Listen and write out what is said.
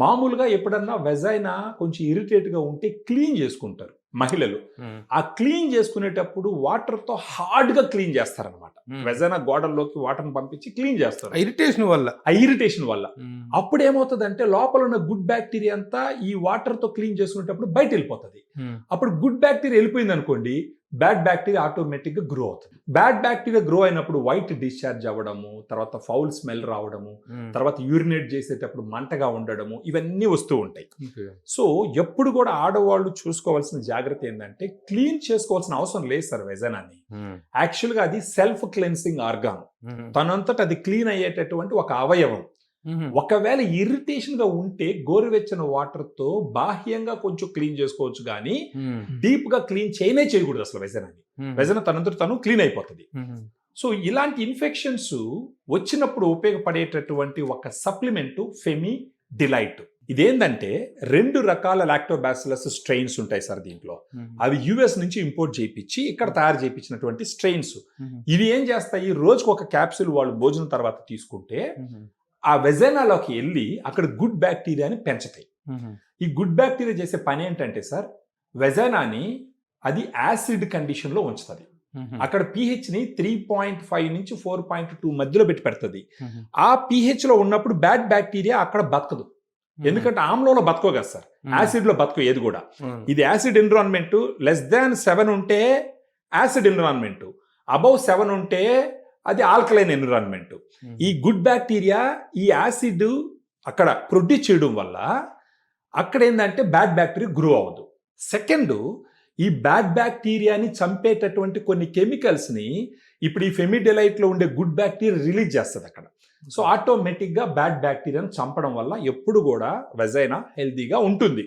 మామూలుగా ఎప్పుడన్నా వెజైనా కొంచెం ఇరిటేట్గా ఉంటే క్లీన్ చేసుకుంటారు మహిళలు. ఆ క్లీన్ చేసుకునేటప్పుడు వాటర్తో హార్డ్గా క్లీన్ చేస్తారనమాట. వెజైనా గోడల్లోకి వాటర్ని పంపించి క్లీన్ చేస్తారు ఇరిటేషన్ వల్ల. అప్పుడు ఏమవుతుందంటే లోపల ఉన్న గుడ్ బ్యాక్టీరియా అంతా ఈ వాటర్తో క్లీన్ చేసుకునేటప్పుడు బయట వెళ్ళిపోతుంది. అప్పుడు గుడ్ బ్యాక్టీరియా వెళ్ళిపోయింది అనుకోండి, బ్యాడ్ బ్యాక్టీరియా ఆటోమేటిక్గా గ్రో అవుతుంది. బ్యాడ్ బ్యాక్టీరియా గ్రో అయినప్పుడు వైట్ డిశ్చార్జ్ అవ్వడము, తర్వాత ఫౌల్ స్మెల్ రావడము, తర్వాత యూరినేట్ చేసేటప్పుడు మంటగా ఉండడము, ఇవన్నీ వస్తూ ఉంటాయి. సో ఎప్పుడు కూడా ఆడవాళ్ళు చూసుకోవాల్సిన జాగ్రత్త ఏంటంటే క్లీన్ చేసుకోవాల్సిన అవసరం లేదు సార్ వెజైనాని. యాక్చువల్గా అది సెల్ఫ్ క్లెన్సింగ్ ఆర్గాన్, తనంతట అది క్లీన్ అయ్యేటటువంటి ఒక అవయవం. ఒకవేళ ఇరిటేషన్ గా ఉంటే గోరువెచ్చని వాటర్ తో బాహ్యంగా కొంచెం క్లీన్ చేసుకోవచ్చు, కానీ డీప్ గా క్లీన్ చేయకూడదు అసలు వెజైనాని. వెజైనా తనంతట తను క్లీన్ అయిపోతుంది. సో ఇలాంటి ఇన్ఫెక్షన్స్ వచ్చినప్పుడు ఉపయోగపడేటటువంటి ఒక సప్లిమెంట్ ఫెమి డిలైట్. ఇదేంటంటే 2 రకాల లాక్టోబాసిల్లస్ స్ట్రెయిన్స్ ఉంటాయి సార్ దీంట్లో. అవి యుఎస్ నుంచి ఇంపోర్ట్ చేయించి ఇక్కడ తయారు చేయించినటువంటి స్ట్రెయిన్స్. ఇవి ఏం చేస్తాయి, రోజుకు ఒక క్యాప్సూల్ వాళ్ళు భోజనం తర్వాత తీసుకుంటే ఆ వెజైనాలోకి వెళ్ళి అక్కడ గుడ్ బ్యాక్టీరియాని పెంచుతాయి. ఈ గుడ్ బ్యాక్టీరియా చేసే పని ఏంటంటే సార్, వెజైనాని అది యాసిడ్ కండిషన్లో ఉంచుతుంది. అక్కడ pHని 3.5 నుంచి 4.2 మధ్యలో పెడుతుంది. ఆ pH లో ఉన్నప్పుడు బ్యాడ్ బ్యాక్టీరియా అక్కడ బతకదు. ఎందుకంటే ఆమ్లంలో బతకో కదా సార్, యాసిడ్లో బతకో ఏది కూడా. ఇది యాసిడ్ ఎన్విరాన్మెంట్. <7 ఉంటే యాసిడ్ ఎన్విరాన్మెంట్, అబౌవ్ 7 ఉంటే అది ఆల్కలైన్ ఎన్విరాన్మెంట్. ఈ గుడ్ బ్యాక్టీరియా ఈ యాసిడ్ అక్కడ ప్రొడ్యూస్ చేయడం వల్ల అక్కడ ఏంటంటే బ్యాడ్ బ్యాక్టీరియా గ్రో అవ్వదు. సెకండ్, ఈ బ్యాడ్ బ్యాక్టీరియాని చంపేటటువంటి కొన్ని కెమికల్స్ని ఇప్పుడు ఈ ఫెమిడిలైట్లో ఉండే గుడ్ బ్యాక్టీరియా రిలీజ్ చేస్తుంది అక్కడ. సో ఆటోమేటిక్గా బ్యాడ్ బ్యాక్టీరియాని చంపడం వల్ల ఎప్పుడు కూడా వెజైనా హెల్తీగా ఉంటుంది.